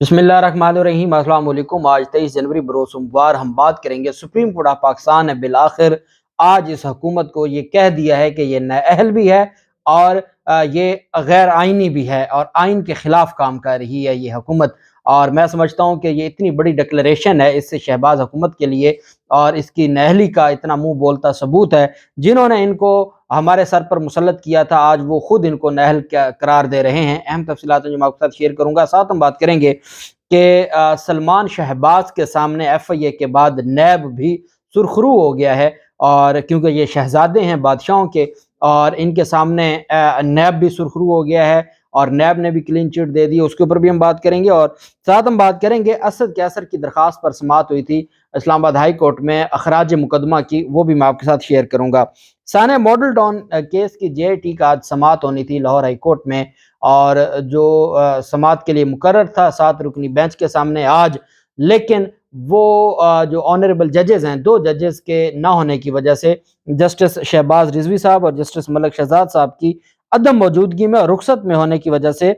बिस्मिल्लाहिर्रहमानिर्रहीम। अस्सलाम वालेकुम। आज 23 जनवरी बरोज़ सोमवार हम बात करेंगे सुप्रीम कोर्ट ऑफ पाकिस्तान ने बिलाखिर आज इस हुकूमत को ये कह दिया है कि ये नाअहल भी है और ये गैर आइनी भी है और आइन के ख़िलाफ़ काम कर रही है ये हुकूमत। और मैं समझता हूँ कि ये इतनी बड़ी डिक्लेरेशन है इससे शहबाज हुकूमत के लिए और इसकी नाअहली का इतना मुँह बोलता सबूत है। जिन्होंने इनको हमारे सर पर मुसल्लत किया था आज वो खुद इनको नाअहल करार दे रहे हैं। अहम तफसीलात जो मैं आपके साथ शेयर करूँगा। साथ हम बात करेंगे कि सलमान शहबाज के सामने एफआईए के बाद नैब भी सुरखरू हो गया है और क्योंकि ये शहजादे हैं बादशाहों के और इनके सामने नैब भी सुरखरू हो गया है और नैब ने भी क्लीन चिट दे दी, उसके ऊपर भी हम बात करेंगे। और साथ हम बात करेंगे असद कैसर की दरख्वास्त पर समाअत हुई थी इस्लामाबाद हाई कोर्ट में अखराज मुकदमा की, वो भी मैं आपके साथ शेयर करूंगा। सानिया मॉडल टाउन केस की जेआईटी का आज समाअत होनी थी लाहौर हाई कोर्ट में और जो समाअत के लिए मुकर्रर था 7 रुकनी बेंच के सामने आज, लेकिन वो जो ऑनरेबल जजेस हैं, 2 जजेस के ना होने की वजह से जस्टिस शहबाज रिजवी साहब और जस्टिस मलक शहजाद साहब की अदम मौजूदगी में और रुखसत में होने की वजह से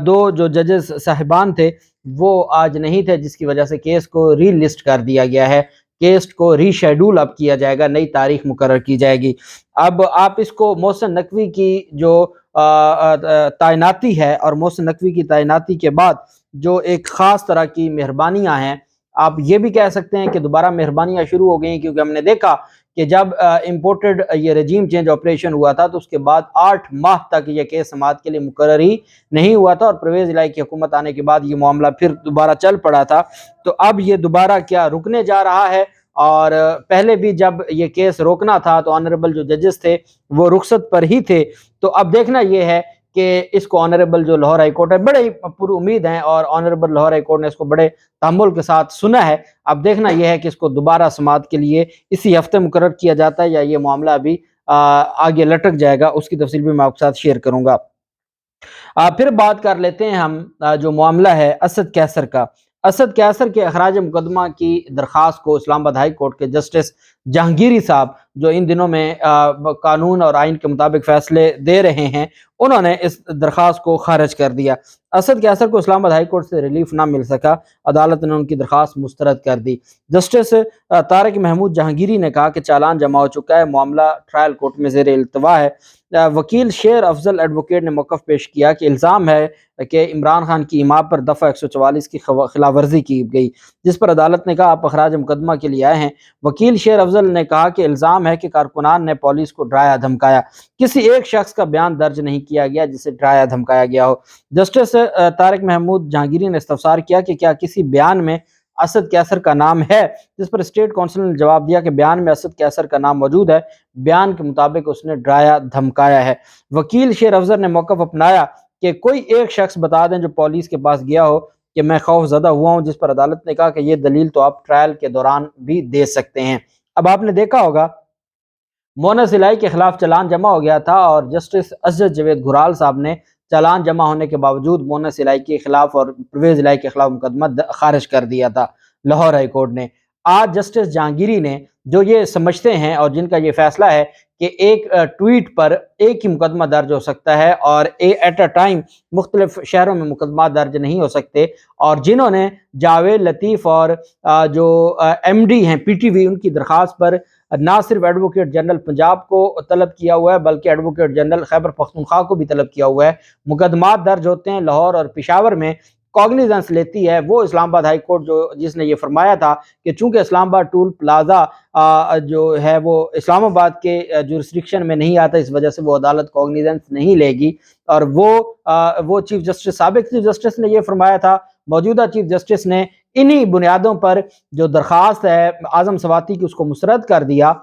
2 जो जजेस साहिबान थे वो आज नहीं थे, जिसकी वजह से केस को रीलिस्ट कर दिया गया है। केस को रीशेड्यूल अब किया जाएगा, नई तारीख मुकर्रर की जाएगी। अब आप इसको मोहसिन नकवी की जो तैनाती है और मोहसिन नकवी की तैनाती के बाद जो एक ख़ास तरह की मेहरबानियाँ हैं, आप ये भी कह सकते हैं कि दोबारा मेहरबानियाँ शुरू हो गई, क्योंकि हमने देखा कि जब इम्पोर्टेड ये रजीम चेंज ऑपरेशन हुआ था तो उसके बाद 8 माह तक ये केस समाअत के लिए मुकर्रर ही नहीं हुआ था और परवेज़ इलाही की हुकूमत आने के बाद ये मामला फिर दोबारा चल पड़ा था। तो अब ये दोबारा क्या रुकने जा रहा है। और पहले भी जब ये केस रोकना था तो ऑनरेबल जो जजेस थे वो रुखसत पर ही थे। तो अब देखना ये है कि इसको ऑनरेबल जो लाहौर हाई कोर्ट है, बड़े ही पुर उम्मीद हैं और ऑनरेबल लाहौर हाई कोर्ट ने इसको बड़े तहम्मुल के साथ सुना है। अब देखना यह है कि इसको दोबारा समाअत के लिए इसी हफ्ते मुकर्रर किया जाता है या ये मामला अभी आगे लटक जाएगा, उसकी तफसील भी मैं आपके साथ शेयर करूंगा। फिर बात कर लेते हैं हम जो मामला है असद कैसर का। असद कैसर के अखराज मुकदमा की दरख्वास्त को इस्लामाबाद हाई कोर्ट के जस्टिस जहांगीरी साहब, जो इन दिनों में कानून और आइन के मुताबिक फैसले दे रहे हैं, उन्होंने इस दरख्वास्त को खारिज कर दिया। असद कैसर को इस्लामाबाद हाई कोर्ट से रिलीफ ना मिल सका, अदालत ने उनकी दरख्वास्त मुस्तरद कर दी। जस्टिस तारिक महमूद जहांगीरी ने कहा कि चालान जमा हो चुका है, मामला ट्रायल कोर्ट में ज़ेर इल्तवा है। वकील शेर अफजल एडवोकेट ने मौक़िफ़ पेश किया कि इल्ज़ाम है कि इमरान खान की इमाम पर दफ़ा 144 की खिलाफ वर्जी की गई, जिस पर अदालत ने कहा आप अखराज मुकदमा के लिए आए हैं। वकील शेर अफजल ने कहा कि इल्ज़ाम है कि कारकुनान ने पुलिस को डराया धमकाया, किसी एक शख्स का बयान दर्ज नहीं किया गया जिसे डराया धमकाया गया हो। जस्टिस तारिक महमूद जहांगीरी ने इस्तफसार किया कि क्या किसी बयान में असद कैसर का नाम है, जिस पर स्टेट काउंसिल ने जवाब दिया कि बयान में असद कैसर का नाम मौजूद है, बयान के मुताबिक उसने डराया धमकाया है। वकील शेर अफजल ने मौक़िफ़ अपनाया कि कोई एक शख्स बता दें जो पुलिस के पास गया हो कि मैं खौफजदा हुआ हूं, जिस पर अदालत ने कहा कि यह दलील तो आप ट्रायल के दौरान भी दे सकते हैं। अब आपने देखा होगा मोनस इलाही के खिलाफ चालान जमा हो गया था और जस्टिस असद जवेद घुराल साहब ने चालान जमा होने के बावजूद मोनस इलाही के खिलाफ और परवेज़ इलाही के खिलाफ मुकदमा खारिज कर दिया था लाहौर हाई कोर्ट ने। आज जस्टिस जहांगीरी ने, जो ये समझते हैं और जिनका ये फैसला है कि एक ट्वीट पर एक ही मुकदमा दर्ज हो सकता है और एट अ टाइम मुख्तलिफ शहरों में मुकदमा दर्ज नहीं हो सकते, और जिन्होंने जावेद लतीफ़ और जो एमडी हैं पीटीवी, उनकी दरख्वास्त पर ना सिर्फ एडवोकेट जनरल पंजाब को तलब किया हुआ है बल्कि एडवोकेट जनरल खैबर पख्तूनख्वा को भी तलब किया हुआ है। मुकदमा दर्ज होते हैं लाहौर और पेशावर में, कॉग्निजेंस लेती है वो इस्लामाबाद हाई कोर्ट, जो जिसने ये फरमाया था कि चूंकि इस्लामाबाद टूल प्लाजा जो है वो इस्लामाबाद के जुरिस्डिक्शन में नहीं आता, इस वजह से वो अदालत कॉग्निजेंस नहीं लेगी। और वो चीफ जस्टिस, साबिक चीफ जस्टिस ने ये फरमाया था, मौजूदा चीफ जस्टिस ने इन्हीं बुनियादों पर जो दरख्वास्त है आजम सवाती की उसको मुस्तरद कर दिया।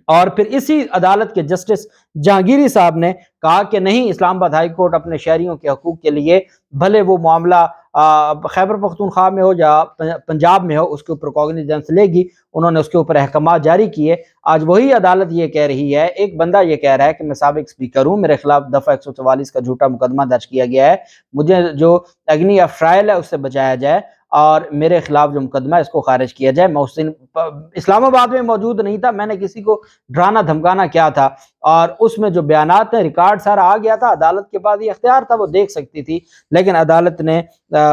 और फिर इसी अदालत के जस्टिस जहांगीरी साहब ने कहा कि नहीं, इस्लामाबाद हाई कोर्ट अपने शहरियों के हकूक़ के लिए, भले वो मामला खैबर पख्तूनख्वा में हो या पंजाब में हो, उसके ऊपर कॉग्निजेंस लेगी। उन्होंने उसके ऊपर अहकाम जारी किए। आज वही अदालत ये कह रही है, एक बंदा ये कह रहा है कि मैं साबिक स्पीकर हूँ, मेरे खिलाफ दफ़ा 144 का झूठा मुकदमा दर्ज किया गया है, मुझे जो एग्नी ऑफ ट्रायल है उससे बचाया जाए। اور میرے خلاف جو مقدمہ ہے اس کو خارج کیا جائے۔ میں اس دن اسلام آباد میں موجود نہیں تھا، میں نے کسی کو ڈرانا دھمکانا کیا تھا، اور اس میں جو بیانات ہیں ریکارڈ سارا آ گیا تھا، عدالت کے بعد یہ اختیار تھا، وہ دیکھ سکتی تھی، لیکن عدالت نے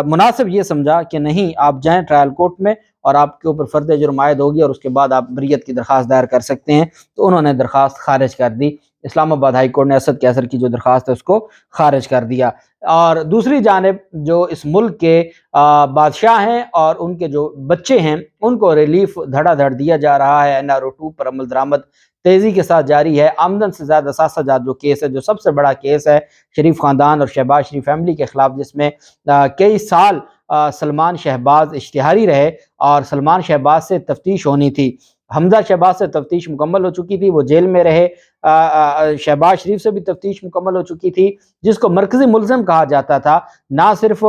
مناسب یہ سمجھا کہ نہیں، آپ جائیں ٹرائل کورٹ میں اور آپ کے اوپر فرد جرم عائد ہوگی اور اس کے بعد آپ بریت کی درخواست دائر کر سکتے ہیں، تو انہوں نے درخواست خارج کر دی۔ اسلام آباد ہائی کورٹ نے اسد کیسر کی جو درخواست ہے اس کو خارج کر دیا۔ اور دوسری جانب جو اس ملک کے بادشاہ ہیں اور ان کے جو بچے ہیں ان کو ریلیف دھڑا دھڑ دیا جا رہا ہے۔ NRO2 پر عمل درآمد تیزی کے ساتھ جاری ہے۔ آمدن سے زیادہ اثاثہ جات جو کیس ہے، جو سب سے بڑا کیس ہے شریف خاندان اور شہباز شریف فیملی کے خلاف، جس میں کئی سال سلمان شہباز اشتہاری رہے اور سلمان شہباز سے تفتیش ہونی تھی، حمزہ شہباز سے تفتیش مکمل ہو چکی تھی، وہ جیل میں رہے، شہباز شریف سے بھی تفتیش مکمل ہو چکی تھی، جس کو مرکزی ملزم کہا جاتا تھا، نہ صرف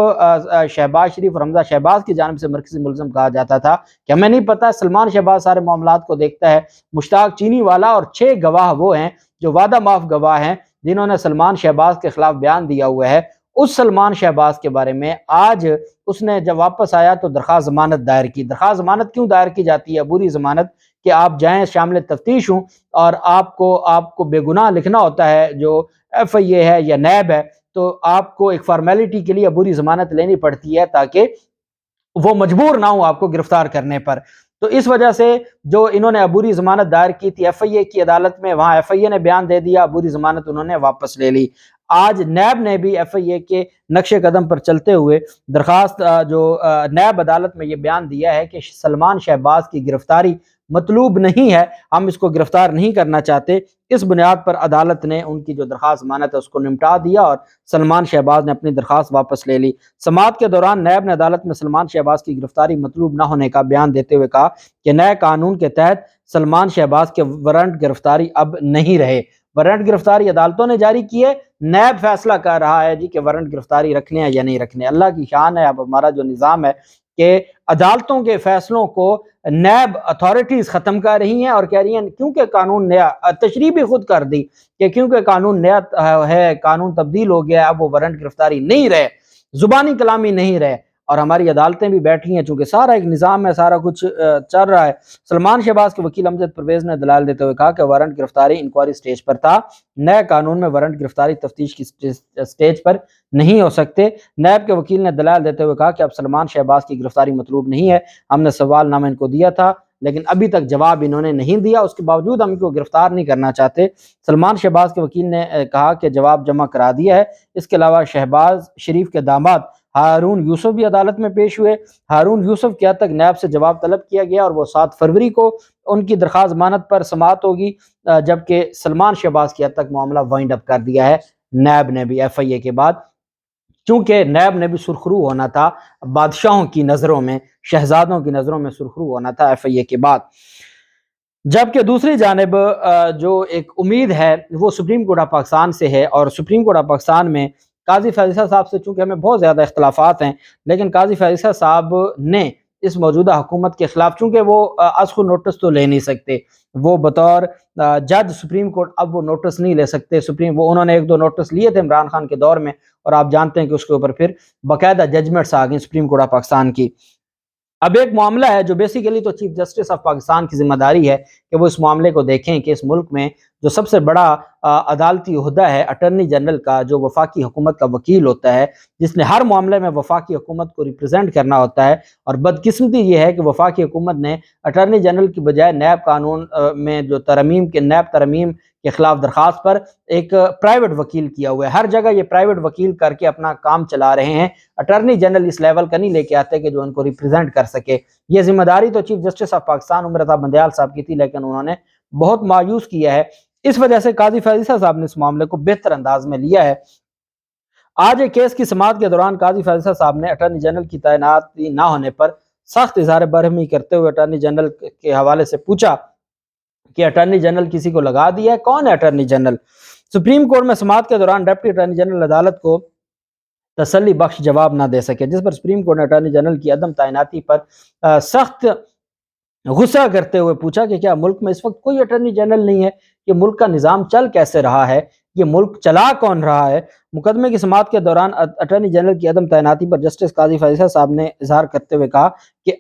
شہباز شریف اور حمزہ شہباز کی جانب سے مرکزی ملزم کہا جاتا تھا کہ ہمیں نہیں پتہ، سلمان شہباز سارے معاملات کو دیکھتا ہے۔ مشتاق چینی والا اور 6 گواہ وہ ہیں جو وعدہ معاف گواہ ہیں جنہوں نے سلمان شہباز کے خلاف بیان دیا ہوا ہے۔ اس سلمان شہباز کے بارے میں آج اس نے جب واپس آیا تو درخواست ضمانت دائر کی۔ درخواست ضمانت کیوں دائر کی جاتی ہے؟ عبوری ضمانت، کہ آپ جائیں شامل تفتیش ہوں اور آپ کو بے گناہ لکھنا ہوتا ہے، جو FIA ہے یا نیب ہے، تو آپ کو ایک فارمیلٹی کے لیے عبوری ضمانت لینی پڑتی ہے تاکہ وہ مجبور نہ ہوں آپ کو گرفتار کرنے پر۔ تو اس وجہ سے جو انہوں نے عبوری ضمانت دائر کی تھی FIA کی عدالت میں، وہاں FIA نے بیان دے دیا، عبوری ضمانت انہوں نے واپس لے لی۔ آج نیب نے بھی FIA کے نقش قدم پر چلتے ہوئے درخواست جو نیب عدالت میں یہ بیان دیا ہے کہ سلمان شہباز کی گرفتاری مطلوب نہیں ہے، ہم اس کو گرفتار نہیں کرنا چاہتے۔ اس بنیاد پر عدالت نے ان کی جو درخواست ضمانت ہے اس کو نمٹا دیا اور سلمان شہباز نے اپنی درخواست واپس لے لی۔ سماعت کے دوران نیب نے عدالت میں سلمان شہباز کی گرفتاری مطلوب نہ ہونے کا بیان دیتے ہوئے کہا کہ نئے قانون کے تحت سلمان شہباز کے وارنٹ گرفتاری اب نہیں رہے۔ وارنٹ گرفتاری عدالتوں نے جاری کی ہے، نیب فیصلہ کر رہا ہے جی کہ وارنٹ گرفتاری رکھنے ہیں یا نہیں رکھنے۔ اللہ کی شان ہے، اب ہمارا جو نظام ہے کہ عدالتوں کے فیصلوں کو نیب اتھارٹیز ختم کر رہی ہیں اور کہہ رہی ہیں کیونکہ قانون نیا، تشریح بھی خود کر دی کہ کیونکہ قانون نیا ہے، قانون تبدیل ہو گیا، اب وہ وارنٹ گرفتاری نہیں رہے، زبانی کلامی نہیں رہے، اور ہماری عدالتیں بھی بیٹھی ہیں چونکہ سارا ایک نظام ہے، سارا کچھ چل رہا ہے۔ سلمان شہباز کے وکیل امجد پرویز نے دلائل دیتے ہوئے کہا کہ وارنٹ گرفتاری انکوائری سٹیج پر تھا، نئے قانون میں وارنٹ گرفتاری تفتیش کی سٹیج پر نہیں ہو سکتے۔ نیب کے وکیل نے دلائل دیتے ہوئے کہا کہ اب سلمان شہباز کی گرفتاری مطلوب نہیں ہے، ہم نے سوال نامہ ان کو دیا تھا لیکن ابھی تک جواب انہوں نے نہیں دیا، اس کے باوجود ہم ان کو گرفتار نہیں کرنا چاہتے۔ سلمان شہباز کے وکیل نے کہا کہ جواب جمع کرا دیا ہے۔ اس کے علاوہ شہباز شریف کے داماد ہارون یوسف بھی عدالت میں پیش ہوئے۔ ہارون یوسف کے حد تک نیب سے جواب طلب کیا گیا اور وہ 7 فروری کو ان کی درخواست ضمانت پر سماعت ہوگی، جبکہ سلمان شہباز کی حد تک معاملہ وائنڈ اپ کر دیا ہے نیب نے بھی FIA کے بعد، چونکہ نیب نے بھی سرخرو ہونا تھا بادشاہوں کی نظروں میں، شہزادوں کی نظروں میں سرخرو ہونا تھا FIA کے بعد۔ جبکہ دوسری جانب جو ایک امید ہے وہ سپریم کورٹ آف پاکستان سے ہے، اور سپریم کورٹ آف پاکستان میں قاضی فیضیہ صاحب سے چونکہ ہمیں بہت زیادہ اختلافات ہیں، لیکن قاضی فیضیہ صاحب نے اس موجودہ حکومت کے خلاف، چونکہ وہ از خود نوٹس تو لے نہیں سکتے، وہ بطور جج سپریم کورٹ اب وہ نوٹس نہیں لے سکتے، انہوں نے 1-2 نوٹس لیے تھے عمران خان کے دور میں، اور آپ جانتے ہیں کہ اس کے اوپر پھر باقاعدہ ججمنٹس آ گئی سپریم کورٹ آف پاکستان کی۔ اب ایک معاملہ ہے جو بیسیکلی تو چیف جسٹس آف پاکستان کی ذمہ داری ہے کہ وہ اس معاملے کو دیکھیں کہ اس ملک میں جو سب سے بڑا عدالتی عہدہ ہے اٹارنی جنرل کا، جو وفاقی حکومت کا وکیل ہوتا ہے، جس نے ہر معاملے میں وفاقی حکومت کو ریپرزینٹ کرنا ہوتا ہے، اور بدقسمتی یہ ہے کہ وفاقی حکومت نے اٹارنی جنرل کی بجائے نیب قانون میں جو نیب ترمیم کے خلاف درخواست پر ایک پرائیویٹ وکیل کیا ہوا ہے۔ ہر جگہ یہ پرائیویٹ وکیل کر کے اپنا کام چلا رہے ہیں، اٹارنی جنرل اس لیول کا نہیں لے کے آتے کہ جو ان کو ریپرزینٹ کر سکے۔ یہ ذمہ داری تو chief justice of Pakistan Umar Ata Bandial صاحب کی تھی، لیکن انہوں نے بہت مایوس کیا ہے۔ اس وجہ سے قاضی فیضیہ صاحب نے اس معاملے کو بہتر انداز میں لیا ہے۔ آج ایک کیس کی سماعت کے دوران قاضی فیضیہ صاحب نے اٹارنی جنرل کی تعیناتی نہ ہونے پر سخت اظہار برہمی کرتے ہوئے اٹارنی جنرل کے حوالے سے پوچھا کہ اٹارنی جنرل کسی کو لگا دیا ہے، کون ہے اٹارنی جنرل؟ سپریم کورٹ میں سماعت کے دوران ڈپٹی اٹارنی جنرل عدالت کو تسلی بخش جواب نہ دے سکے، جس پر سپریم کورٹ نے اٹارنی جنرل کی عدم تعیناتی پر سخت غصہ کرتے ہوئے پوچھا کہ کیا ملک میں اس وقت کوئی اٹارنی جنرل نہیں ہے؟ یہ ملک کا نظام چل کیسے رہا ہے؟ یہ ملک چلا کون رہا ہے؟ मुकदमे की समाअत के दौरान अटॉर्नी जनरल की अदम तैनाती पर जस्टिस काजी फैसल साहब ने इजहार करते हुए कहा कि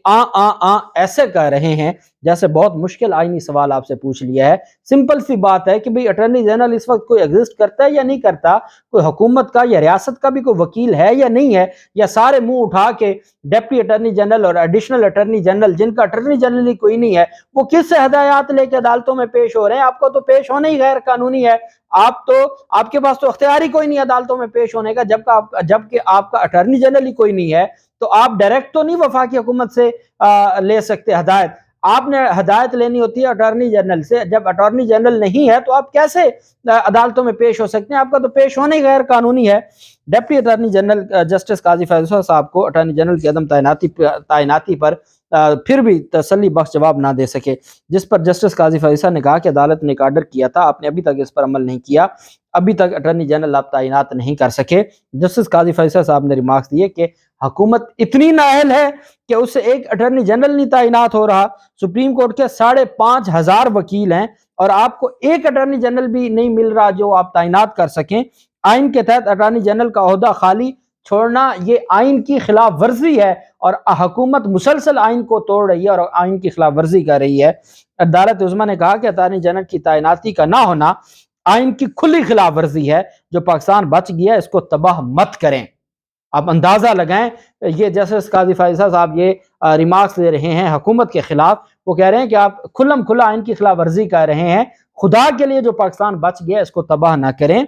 ऐसे कह रहे हैं जैसे बहुत मुश्किल आईनी सवाल आपसे पूछ लिया है। सिंपल सी बात है कि भाई अटॉर्नी जनरल इस वक्त कोई एग्जिस्ट करता है या नहीं करता, कोई हुकूमत का या रियासत का भी कोई वकील है या नहीं है, या सारे मुंह उठा के डिप्टी अटॉर्नी जनरल और एडिशनल अटॉर्नी जनरल, जिनका अटॉर्नी जनरल ही कोई नहीं है, वो किससे हदायत लेके अदालतों में पेश हो रहे हैं? आपको तो पेश होना ही गैर कानूनी है। आपके पास तो अख्तियार ही कोई नहीं अदालतों में पेश होने का, जबकि आपका अटॉर्नी जनरल ही कोई नहीं है, तो आप डायरेक्ट तो नहीं वफाकी हुकूमत से ले सकते हदायत। आपने हदायत लेनी होती है अटॉर्नी जनरल से। जब अटॉर्नी जनरल नहीं है तो आप कैसे अदालतों में पेश हो सकते हैं? आपका तो पेश होना ही गैर कानूनी है। डिप्टी अटॉर्नी जनरल जस्टिस काजी फैसल साहब को अटॉर्नी जनरल की अदम तैनाती पर फिर भी तसल्ली बख्श जवाब ना दे सके, जिस पर जस्टिस काजी फैसल ने कहा कि अदालत ने एक आर्डर किया था, आपने अभी तक इस पर अमल नहीं किया, अभी तक अटॉर्नी जनरल आप तैनात नहीं कर सके। जस्टिस काजी फैसल साहब ने रिमार्क्स दिए कि हुकूमत इतनी नाअहल है कि उससे एक अटॉर्नी जनरल नहीं तैनात हो रहा। सुप्रीम कोर्ट के 5,500 वकील हैं और आपको एक अटॉर्नी जनरल भी नहीं मिल रहा जो आप तैनात कर सकें। आइन के तहत अटॉर्नी जनरल का ओहदा खाली छोड़ना ये आइन की खिलाफ वर्जी है और हुकूमत मुसलसल आइन को तोड़ रही है और आइन की खिलाफ वर्जी कर रही है। अदालत उज़्मा ने कहा कि अटॉर्नी जनरल की तैनाती का ना होना आइन की खुली खिलाफ वर्जी है। जो पाकिस्तान बच गया इसको तबाह मत करें। आप अंदाजा लगाएं, ये जस्टिस काजी फैसल साहब ये रिमार्क्स दे रहे हैं हुकूमत के खिलाफ। वो कह रहे हैं कि आप खुल्लम खुल्ला आइन की खिलाफ वर्जी कर रहे हैं। खुदा के लिए जो पाकिस्तान बच गया इसको तबाह ना करें।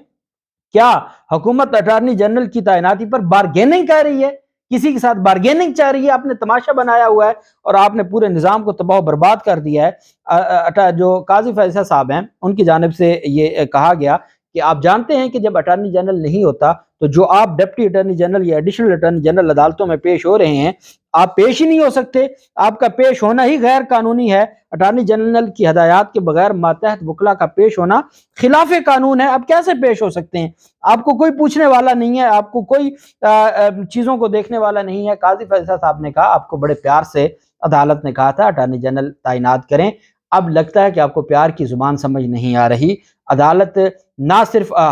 क्या हुकूमत अटॉर्नी जनरल की तैनाती पर बार्गेनिंग कर रही है? किसी के साथ बार्गेनिंग चाह रही है? आपने तमाशा बनाया हुआ है और आपने पूरे निज़ाम को तबाह बर्बाद कर दिया है। जो काजी फैसल साहब हैं उनकी जानिब से ये कहा गया कि आप जानते हैं कि जब अटॉर्नी जनरल नहीं होता तो जो आप डिप्टी अटॉर्नी जनरल या एडिशनल अटॉर्नी जनरल अदालतों में पेश हो रहे हैं, आप पेश ही नहीं हो सकते। आपका पेश होना ही गैर कानूनी है। अटॉर्नी जनरल की हदायत के बगैर मातहत वकला का पेश होना खिलाफ कानून है। आप कैसे पेश हो सकते हैं? आपको कोई पूछने वाला नहीं है, आपको कोई चीज़ों को देखने वाला नहीं है। काजी फैसल साहब ने कहा, आपको बड़े प्यार से अदालत ने कहा था अटॉर्नी जनरल तैनात करें। अब लगता है कि आपको प्यार की जुबान समझ नहीं आ रही। अदालत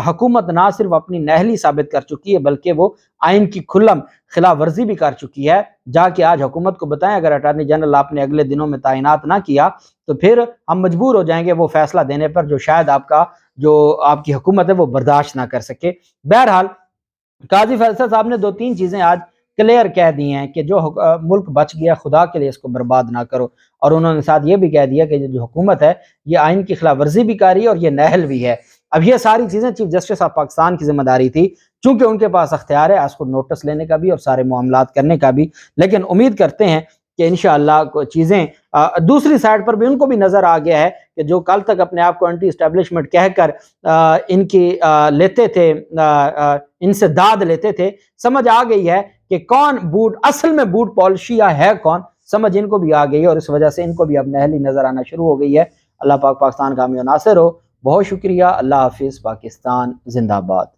हुकूमत ना सिर्फ अपनी नाअहली साबित कर चुकी है बल्कि वो आइन की खुल्लम खिलाफ वर्जी भी कर चुकी है। जाके आज हुकूमत को बताएं अगर अटॉर्नी जनरल आपने अगले दिनों में तैनात ना किया तो फिर हम मजबूर हो जाएंगे वो फैसला देने पर जो शायद आपकी हुकूमत है वो बर्दाश्त ना कर सके। बहरहाल काजी फैसल साहब ने 2-3 चीज़ें आज क्लियर कह दी हैं कि जो मुल्क बच गया खुदा के लिए इसको बर्बाद ना करो। और उन्होंने साथ ये भी कह दिया कि जो हुकूमत है ये आइन की खिलाफ वर्जी भी कर रही है और ये नाअहल भी है। अब ये सारी चीज़ें चीफ जस्टिस ऑफ पाकिस्तान की जिम्मेदारी थी, चूंकि उनके पास अख्तियार है आज खुद नोटिस लेने का भी और सारे मामलात करने का भी। लेकिन उम्मीद करते हैं कि इंशाअल्लाह चीज़ें दूसरी साइड पर भी उनको भी नज़र आ गया है कि जो कल तक अपने आप को एंटी इस्टेब्लिशमेंट कहकर इनकी लेते थे, इनसे दाद लेते थे, समझ आ गई है कि कौन बूट असल में बूट पॉलिशिया है कौन, समझ इनको भी आ गई है और इस वजह से इनको भी अब नाअहली नज़र आना शुरू हो गई है। अल्लाह पाक पाकिस्तान का हामी नासिर हो। बहुत शुक्रिया। अल्लाह हाफिज़। पाकिस्तान जिंदाबाद।